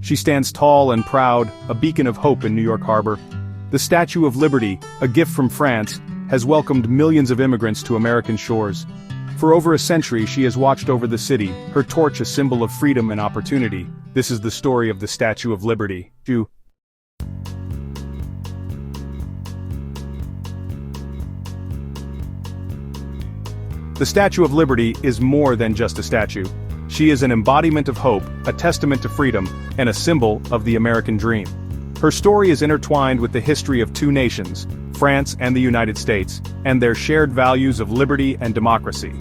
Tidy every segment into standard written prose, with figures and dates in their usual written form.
She stands tall and proud, a beacon of hope in New York Harbor. The Statue of Liberty, a gift from France, has welcomed millions of immigrants to American shores. For over a century she has watched over the city, her torch a symbol of freedom and opportunity. This is the story of the Statue of Liberty. The Statue of Liberty is more than just a statue. She is an embodiment of hope, a testament to freedom, and a symbol of the American dream. Her story is intertwined with the history of two nations, France and the United States, and their shared values of liberty and democracy.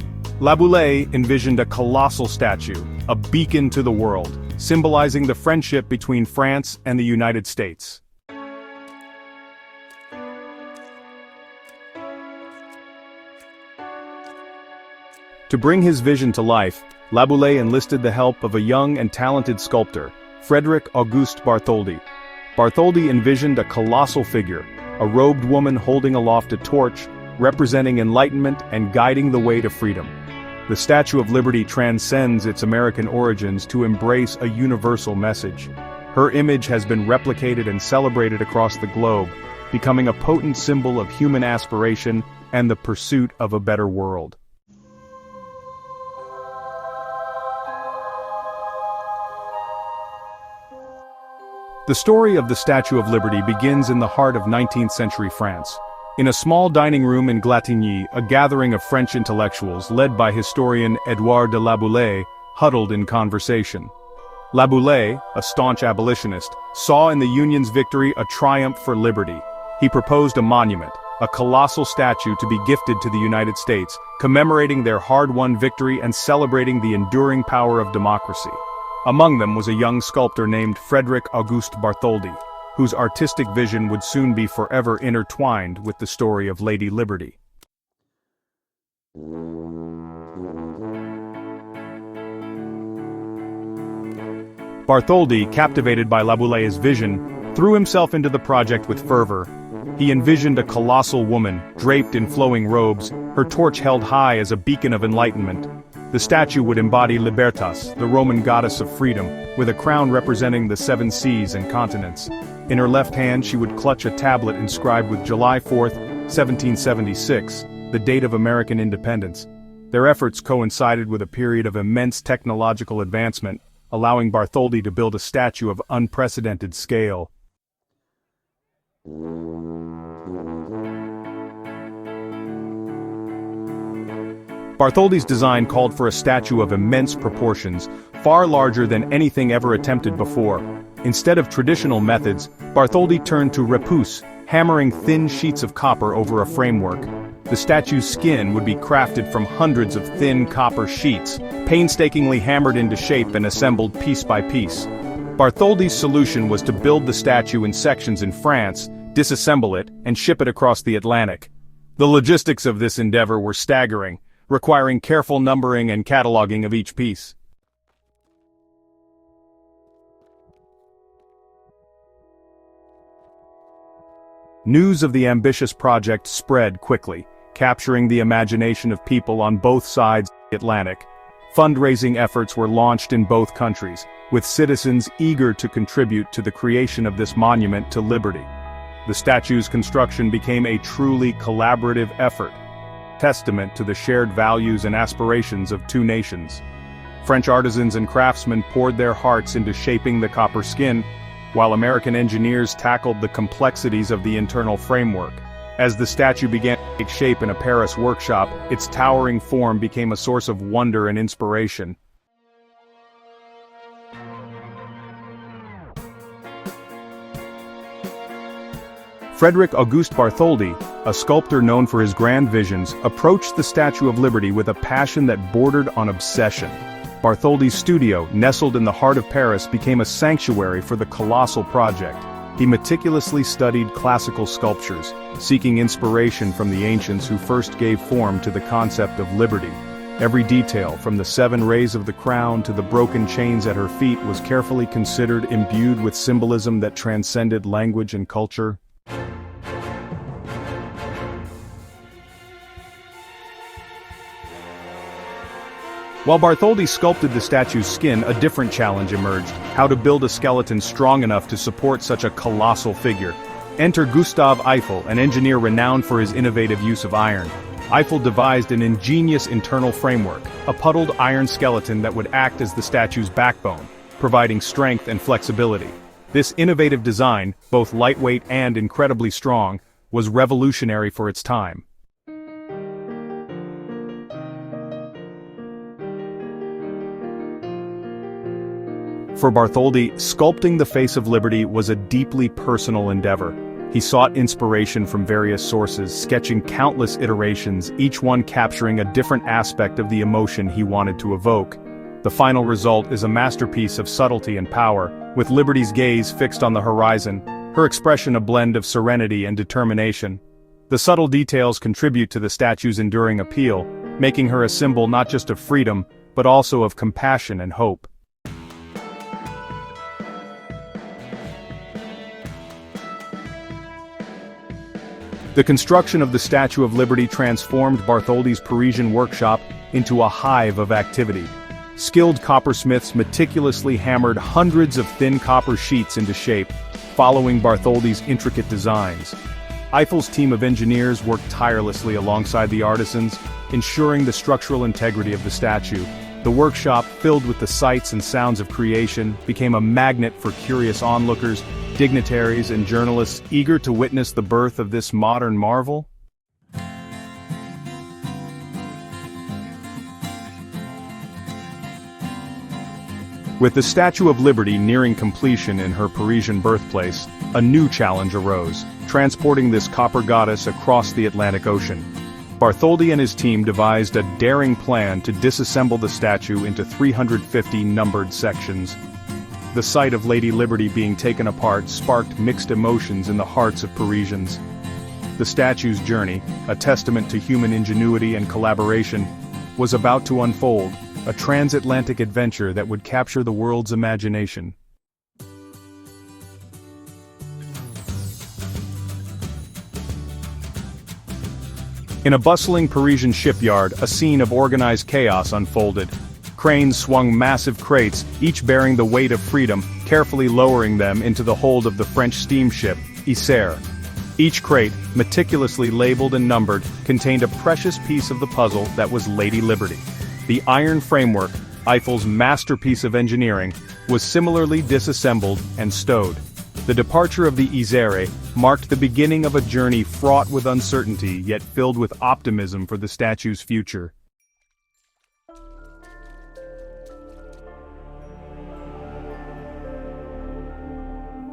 La Boulaye envisioned a colossal statue, a beacon to the world, symbolizing the friendship between France and the United States. To bring his vision to life, La Boulaye enlisted the help of a young and talented sculptor, Frédéric Auguste Bartholdi. Bartholdi envisioned a colossal figure, a robed woman holding aloft a torch, representing enlightenment and guiding the way to freedom. The Statue of Liberty transcends its American origins to embrace a universal message. Her image has been replicated and celebrated across the globe, becoming a potent symbol of human aspiration and the pursuit of a better world. The story of the Statue of Liberty begins in the heart of 19th century France. In a small dining room in Glatigny, a gathering of French intellectuals, led by historian Édouard de La Boulaye, huddled in conversation. La Boulaye, a staunch abolitionist, saw in the Union's victory a triumph for liberty. He proposed a monument, a colossal statue to be gifted to the United States, commemorating their hard-won victory and celebrating the enduring power of democracy. Among them was a young sculptor named Frédéric Auguste Bartholdi, whose artistic vision would soon be forever intertwined with the story of Lady Liberty. Bartholdi, captivated by La Boulaye's vision, threw himself into the project with fervor. He envisioned a colossal woman, draped in flowing robes, her torch held high as a beacon of enlightenment. The statue would embody Libertas, the Roman goddess of freedom, with a crown representing the 7 seas and continents. In her left hand she would clutch a tablet inscribed with July 4, 1776, the date of American independence. Their efforts coincided with a period of immense technological advancement, allowing Bartholdi to build a statue of unprecedented scale. Bartholdi's design called for a statue of immense proportions, far larger than anything ever attempted before. Instead of traditional methods, Bartholdi turned to repousse, hammering thin sheets of copper over a framework. The statue's skin would be crafted from hundreds of thin copper sheets, painstakingly hammered into shape and assembled piece by piece. Bartholdi's solution was to build the statue in sections in France, disassemble it, and ship it across the Atlantic. The logistics of this endeavor were staggering, requiring careful numbering and cataloging of each piece. News of the ambitious project spread quickly, capturing the imagination of people on both sides of the Atlantic. Fundraising efforts were launched in both countries, with citizens eager to contribute to the creation of this monument to liberty. The statue's construction became a truly collaborative effort, testament to the shared values and aspirations of two nations. French artisans and craftsmen poured their hearts into shaping the copper skin, while American engineers tackled the complexities of the internal framework. As the statue began to take shape in a Paris workshop, its towering form became a source of wonder and inspiration. Frédéric Auguste Bartholdi, a sculptor known for his grand visions, approached the Statue of Liberty with a passion that bordered on obsession. Bartholdi's studio, nestled in the heart of Paris, became a sanctuary for the colossal project. He meticulously studied classical sculptures, seeking inspiration from the ancients who first gave form to the concept of liberty. Every detail, from the 7 rays of the crown to the broken chains at her feet, was carefully considered, imbued with symbolism that transcended language and culture. While Bartholdi sculpted the statue's skin, a different challenge emerged: how to build a skeleton strong enough to support such a colossal figure. Enter Gustave Eiffel, an engineer renowned for his innovative use of iron. Eiffel devised an ingenious internal framework, a puddled iron skeleton that would act as the statue's backbone, providing strength and flexibility. This innovative design, both lightweight and incredibly strong, was revolutionary for its time. For Bartholdi, sculpting the face of liberty was a deeply personal endeavor. He sought inspiration from various sources, sketching countless iterations, each one capturing a different aspect of the emotion he wanted to evoke. The final result is a masterpiece of subtlety and power, with Liberty's gaze fixed on the horizon, her expression a blend of serenity and determination. The subtle details contribute to the statue's enduring appeal, making her a symbol not just of freedom, but also of compassion and hope. The construction of the Statue of Liberty transformed Bartholdi's Parisian workshop into a hive of activity. Skilled coppersmiths meticulously hammered hundreds of thin copper sheets into shape, following Bartholdi's intricate designs. Eiffel's team of engineers worked tirelessly alongside the artisans, ensuring the structural integrity of the statue. The workshop, filled with the sights and sounds of creation, became a magnet for curious onlookers, dignitaries, and journalists eager to witness the birth of this modern marvel. With the Statue of Liberty nearing completion in her Parisian birthplace, a new challenge arose: transporting this copper goddess across the Atlantic Ocean. Bartholdi and his team devised a daring plan to disassemble the statue into 350 numbered sections. The sight of Lady Liberty being taken apart sparked mixed emotions in the hearts of Parisians. The statue's journey, a testament to human ingenuity and collaboration, was about to unfold, a transatlantic adventure that would capture the world's imagination. In a bustling Parisian shipyard, a scene of organized chaos unfolded. Cranes swung massive crates, each bearing the weight of freedom, carefully lowering them into the hold of the French steamship, Isère. Each crate, meticulously labeled and numbered, contained a precious piece of the puzzle that was Lady Liberty. The iron framework, Eiffel's masterpiece of engineering, was similarly disassembled and stowed. The departure of the Isère marked the beginning of a journey fraught with uncertainty yet filled with optimism for the statue's future.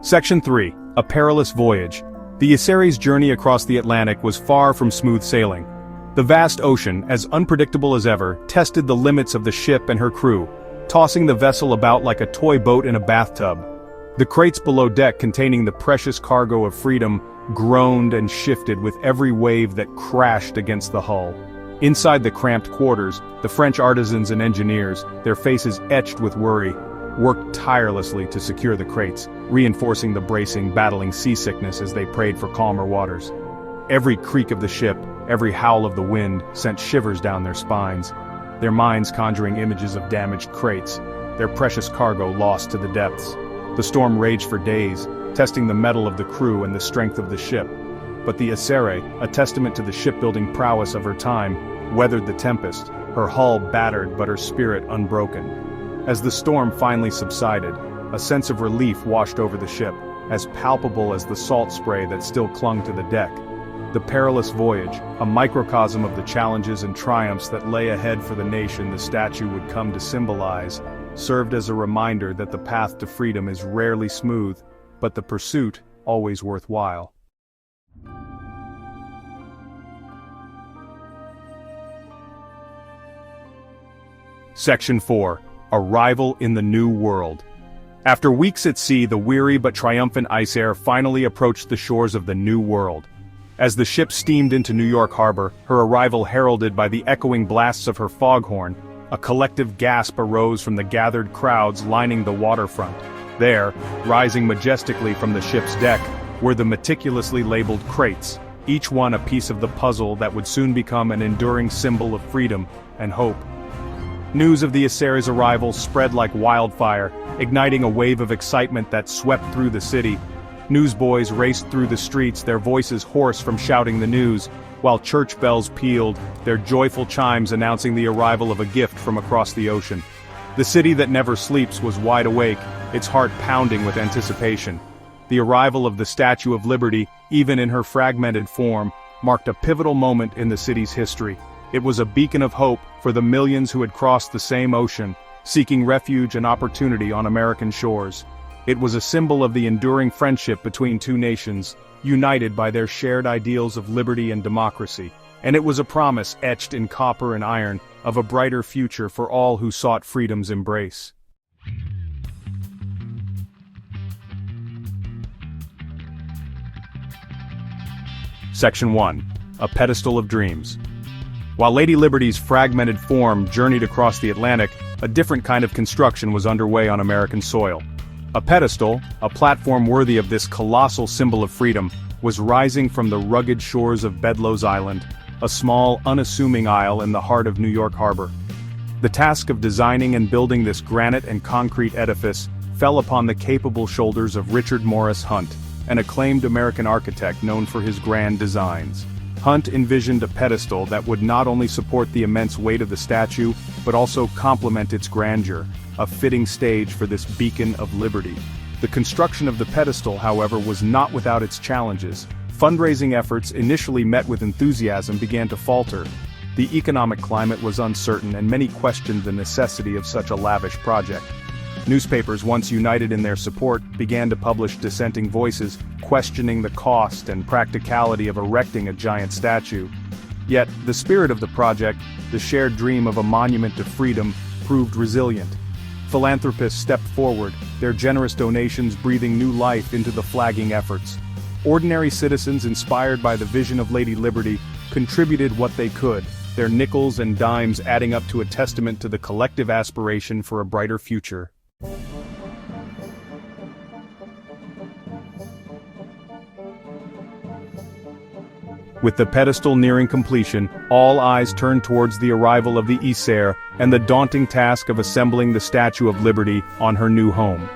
Section 3. A Perilous Voyage. The Isére's journey across the Atlantic was far from smooth sailing. The vast ocean, as unpredictable as ever, tested the limits of the ship and her crew, tossing the vessel about like a toy boat in a bathtub. The crates below deck containing the precious cargo of freedom groaned and shifted with every wave that crashed against the hull. Inside the cramped quarters, the French artisans and engineers, their faces etched with worry, worked tirelessly to secure the crates, reinforcing the bracing, battling seasickness as they prayed for calmer waters. Every creak of the ship, every howl of the wind sent shivers down their spines, their minds conjuring images of damaged crates, their precious cargo lost to the depths. The storm raged for days, testing the mettle of the crew and the strength of the ship. But the Isère, a testament to the shipbuilding prowess of her time, weathered the tempest, her hull battered but her spirit unbroken. As the storm finally subsided, a sense of relief washed over the ship, as palpable as the salt spray that still clung to the deck. The Perilous Voyage, a microcosm of the challenges and triumphs that lay ahead for the nation the statue would come to symbolize, served as a reminder that the path to freedom is rarely smooth, but the pursuit always worthwhile. Section 4. Arrival in the New World. After weeks at sea, the weary but triumphant Isère finally approached the shores of the New World. As the ship steamed into New York Harbor, her arrival heralded by the echoing blasts of her foghorn, a collective gasp arose from the gathered crowds lining the waterfront. There, rising majestically from the ship's deck, were the meticulously labeled crates, each one a piece of the puzzle that would soon become an enduring symbol of freedom and hope. News of the Issare's arrival spread like wildfire, igniting a wave of excitement that swept through the city. Newsboys raced through the streets, their voices hoarse from shouting the news, while church bells pealed, their joyful chimes announcing the arrival of a gift from across the ocean. The city that never sleeps was wide awake, its heart pounding with anticipation. The arrival of the Statue of Liberty, even in her fragmented form, marked a pivotal moment in the city's history. It was a beacon of hope for the millions who had crossed the same ocean, seeking refuge and opportunity on American shores. It was a symbol of the enduring friendship between two nations, united by their shared ideals of liberty and democracy. And it was a promise etched in copper and iron of a brighter future for all who sought freedom's embrace. Section 1. A Pedestal of Dreams. While Lady Liberty's fragmented form journeyed across the Atlantic, a different kind of construction was underway on American soil. A pedestal, a platform worthy of this colossal symbol of freedom, was rising from the rugged shores of Bedloes Island, a small, unassuming isle in the heart of New York Harbor. The task of designing and building this granite and concrete edifice fell upon the capable shoulders of Richard Morris Hunt, an acclaimed American architect known for his grand designs. Hunt envisioned a pedestal that would not only support the immense weight of the statue, but also complement its grandeur, a fitting stage for this beacon of liberty. The construction of the pedestal, however, was not without its challenges. Fundraising efforts, initially met with enthusiasm, began to falter. The economic climate was uncertain, and many questioned the necessity of such a lavish project. Newspapers, once united in their support, began to publish dissenting voices, questioning the cost and practicality of erecting a giant statue. Yet, the spirit of the project, the shared dream of a monument to freedom, proved resilient. Philanthropists stepped forward, their generous donations breathing new life into the flagging efforts. Ordinary citizens, inspired by the vision of Lady Liberty, contributed what they could, their nickels and dimes adding up to a testament to the collective aspiration for a brighter future. With the pedestal nearing completion, all eyes turned towards the arrival of the Issare and the daunting task of assembling the Statue of Liberty on her new home.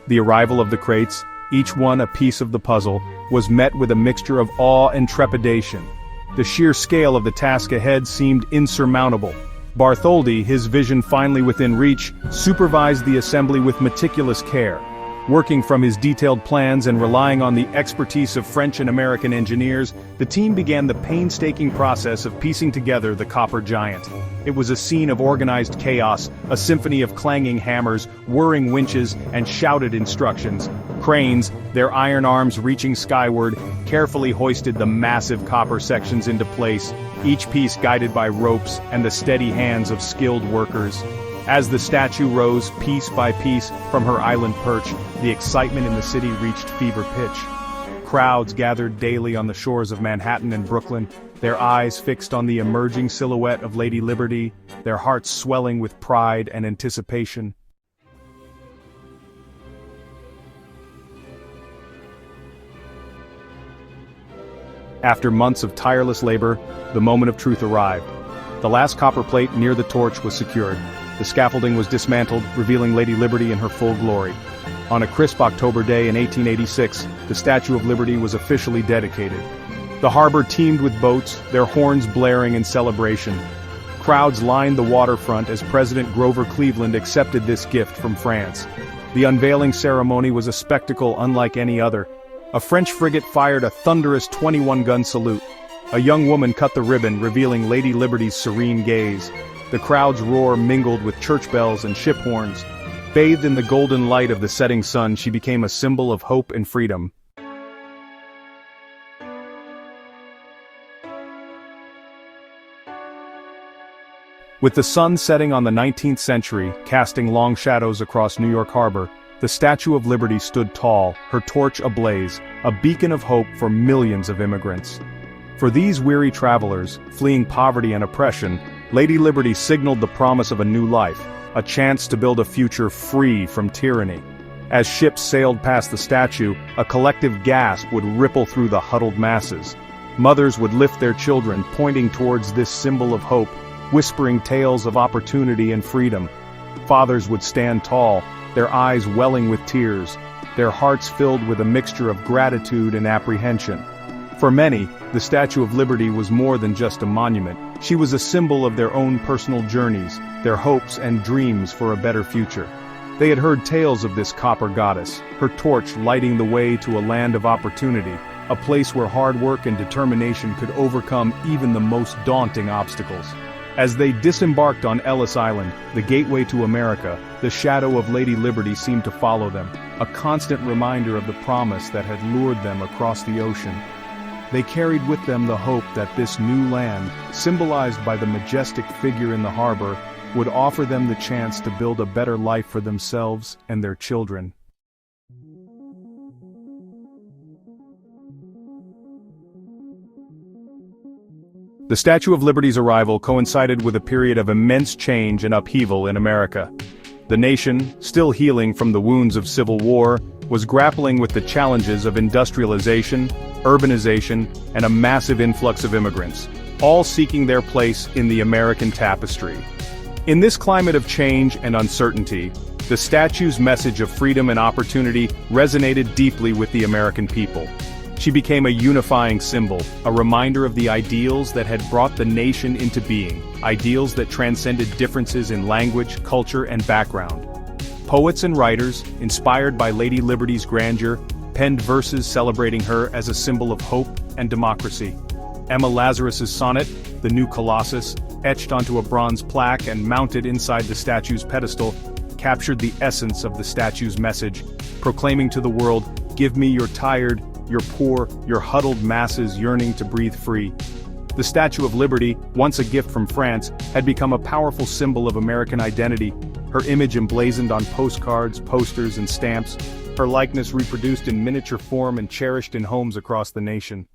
The arrival of the crates, each one a piece of the puzzle, was met with a mixture of awe and trepidation. The sheer scale of the task ahead seemed insurmountable. Bartholdi, his vision finally within reach, supervised the assembly with meticulous care. Working from his detailed plans and relying on the expertise of French and American engineers, the team began the painstaking process of piecing together the copper giant. It was a scene of organized chaos, a symphony of clanging hammers, whirring winches, and shouted instructions. Cranes, their iron arms reaching skyward, carefully hoisted the massive copper sections into place, each piece guided by ropes and the steady hands of skilled workers. As the statue rose piece by piece from her island perch, the excitement in the city reached fever pitch. Crowds gathered daily on the shores of Manhattan and Brooklyn, their eyes fixed on the emerging silhouette of Lady Liberty, their hearts swelling with pride and anticipation. After months of tireless labor, the moment of truth arrived. The last copper plate near the torch was secured. The scaffolding was dismantled, revealing Lady Liberty in her full glory. On a crisp October day in 1886, the Statue of Liberty was officially dedicated. The harbor teemed with boats, their horns blaring in celebration. Crowds lined the waterfront as President Grover Cleveland accepted this gift from France. The unveiling ceremony was a spectacle unlike any other. A French frigate fired a thunderous 21-gun salute. A young woman cut the ribbon, revealing Lady Liberty's serene gaze. The crowd's roar mingled with church bells and ship horns. Bathed in the golden light of the setting sun, she became a symbol of hope and freedom. With the sun setting on the 19th century, casting long shadows across New York Harbor, the Statue of Liberty stood tall, her torch ablaze, a beacon of hope for millions of immigrants. For these weary travelers, fleeing poverty and oppression, Lady Liberty signaled the promise of a new life, a chance to build a future free from tyranny. As ships sailed past the statue, a collective gasp would ripple through the huddled masses. Mothers would lift their children, pointing towards this symbol of hope, whispering tales of opportunity and freedom. Fathers would stand tall, their eyes welling with tears, their hearts filled with a mixture of gratitude and apprehension. For many, the Statue of Liberty was more than just a monument. She was a symbol of their own personal journeys, their hopes and dreams for a better future. They had heard tales of this copper goddess, her torch lighting the way to a land of opportunity, a place where hard work and determination could overcome even the most daunting obstacles. As they disembarked on Ellis Island, the gateway to America, the shadow of Lady Liberty seemed to follow them, a constant reminder of the promise that had lured them across the ocean. They carried with them the hope that this new land, symbolized by the majestic figure in the harbor, would offer them the chance to build a better life for themselves and their children. The Statue of Liberty's arrival coincided with a period of immense change and upheaval in America. The nation, still healing from the wounds of civil war, was grappling with the challenges of industrialization, urbanization, and a massive influx of immigrants, all seeking their place in the American tapestry. In this climate of change and uncertainty, the statue's message of freedom and opportunity resonated deeply with the American people. She became a unifying symbol, a reminder of the ideals that had brought the nation into being, ideals that transcended differences in language, culture, and background. Poets and writers, inspired by Lady Liberty's grandeur, penned verses celebrating her as a symbol of hope and democracy. Emma Lazarus's sonnet, "The New Colossus," etched onto a bronze plaque and mounted inside the statue's pedestal, captured the essence of the statue's message, proclaiming to the world, "Give me your tired, your poor, your huddled masses yearning to breathe free." The Statue of Liberty, once a gift from France, had become a powerful symbol of American identity, her image emblazoned on postcards, posters, and stamps, her likeness reproduced in miniature form and cherished in homes across the nation.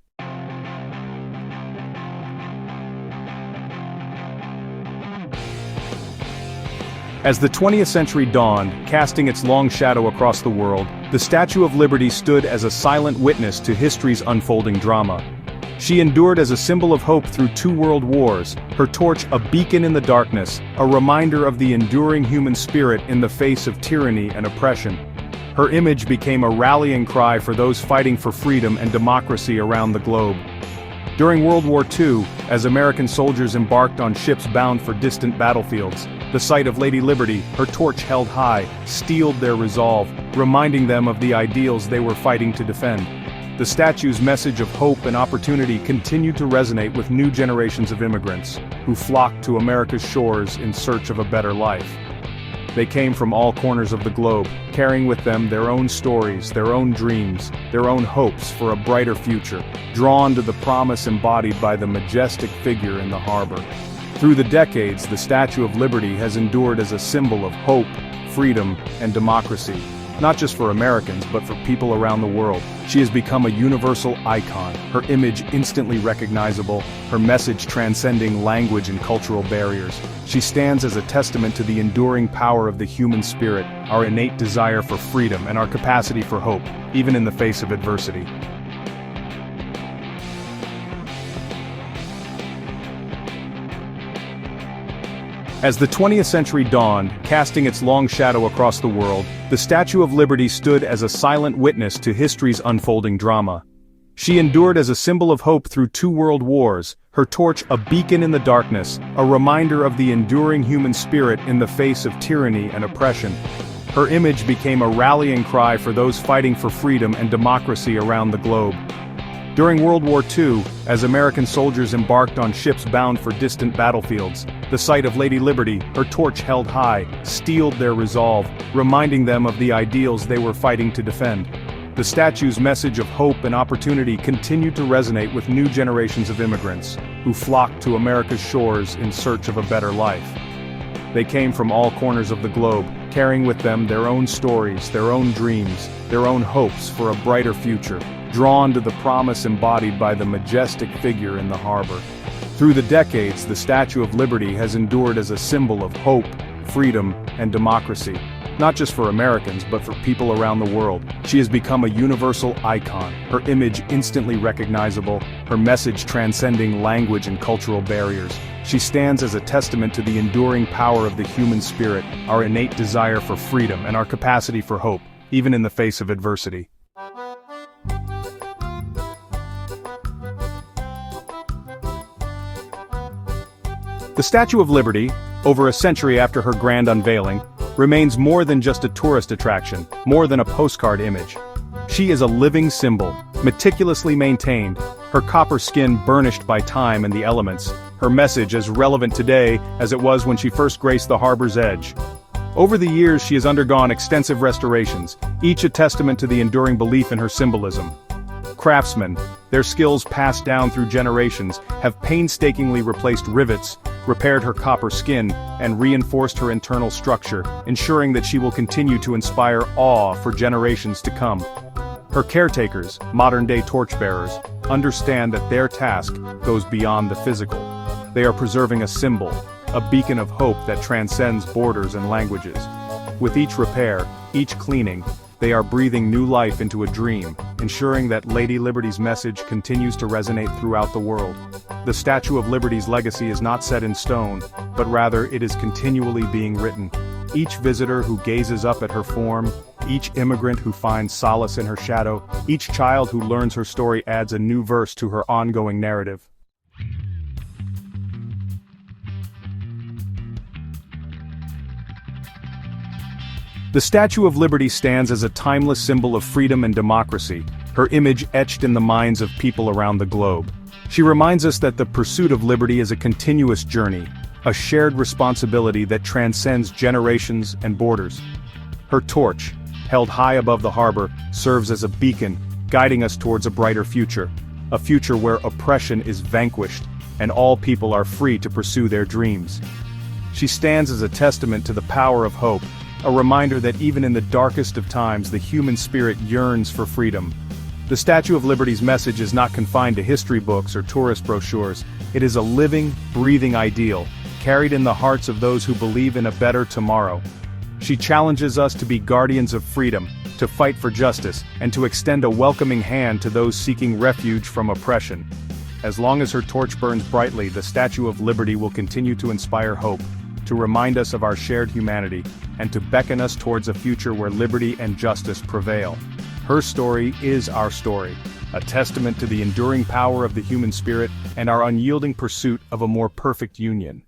As the 20th century dawned, casting its long shadow across the world, the Statue of Liberty stood as a silent witness to history's unfolding drama. She endured as a symbol of hope through 2 world wars, her torch a beacon in the darkness, a reminder of the enduring human spirit in the face of tyranny and oppression. Her image became a rallying cry for those fighting for freedom and democracy around the globe. During World War II, as American soldiers embarked on ships bound for distant battlefields, the sight of Lady Liberty, her torch held high, steeled their resolve, reminding them of the ideals they were fighting to defend. The statue's message of hope and opportunity continued to resonate with new generations of immigrants, who flocked to America's shores in search of a better life. They came from all corners of the globe, carrying with them their own stories, their own dreams, their own hopes for a brighter future, drawn to the promise embodied by the majestic figure in the harbor. Through the decades, the Statue of Liberty has endured as a symbol of hope, freedom, and democracy, not just for Americans, but for people around the world. She has become a universal icon, her image instantly recognizable, her message transcending language and cultural barriers. She stands as a testament to the enduring power of the human spirit, our innate desire for freedom, and our capacity for hope, even in the face of adversity. As the 20th century dawned, casting its long shadow across the world, the Statue of Liberty stood as a silent witness to history's unfolding drama. She endured as a symbol of hope through 2 world wars, her torch a beacon in the darkness, a reminder of the enduring human spirit in the face of tyranny and oppression. Her image became a rallying cry for those fighting for freedom and democracy around the globe. During World War II, as American soldiers embarked on ships bound for distant battlefields, the sight of Lady Liberty, her torch held high, steeled their resolve, reminding them of the ideals they were fighting to defend. The statue's message of hope and opportunity continued to resonate with new generations of immigrants, who flocked to America's shores in search of a better life. They came from all corners of the globe, carrying with them their own stories, their own dreams, their own hopes for a brighter future, drawn to the promise embodied by the majestic figure in the harbor. Through the decades, the Statue of Liberty has endured as a symbol of hope, freedom, and democracy. Not just for Americans, but for people around the world. She has become a universal icon, her image instantly recognizable, her message transcending language and cultural barriers. She stands as a testament to the enduring power of the human spirit, our innate desire for freedom, and our capacity for hope, even in the face of adversity. The Statue of Liberty, over a century after her grand unveiling, remains more than just a tourist attraction, more than a postcard image. She is a living symbol, meticulously maintained, her copper skin burnished by time and the elements, her message as relevant today as it was when she first graced the harbor's edge. Over the years she has undergone extensive restorations, each a testament to the enduring belief in her symbolism. Craftsmen, their skills passed down through generations, have painstakingly replaced rivets, repaired her copper skin, and reinforced her internal structure, ensuring that she will continue to inspire awe for generations to come. Her caretakers, modern-day torchbearers, understand that their task goes beyond the physical. They are preserving a symbol, a beacon of hope that transcends borders and languages. With each repair, each cleaning, they are breathing new life into a dream, ensuring that Lady Liberty's message continues to resonate throughout the world. The Statue of Liberty's legacy is not set in stone, but rather it is continually being written. Each visitor who gazes up at her form, each immigrant who finds solace in her shadow, each child who learns her story adds a new verse to her ongoing narrative. The Statue of Liberty stands as a timeless symbol of freedom and democracy, her image etched in the minds of people around the globe. She reminds us that the pursuit of liberty is a continuous journey, a shared responsibility that transcends generations and borders. Her torch, held high above the harbor, serves as a beacon, guiding us towards a brighter future, a future where oppression is vanquished and all people are free to pursue their dreams. She stands as a testament to the power of hope, a reminder that even in the darkest of times the human spirit yearns for freedom. The Statue of Liberty's message is not confined to history books or tourist brochures. It is a living, breathing ideal, carried in the hearts of those who believe in a better tomorrow. She challenges us to be guardians of freedom, to fight for justice, and to extend a welcoming hand to those seeking refuge from oppression. As long as her torch burns brightly, the Statue of Liberty will continue to inspire hope, to remind us of our shared humanity, and to beckon us towards a future where liberty and justice prevail. Her story is our story, a testament to the enduring power of the human spirit and our unyielding pursuit of a more perfect union.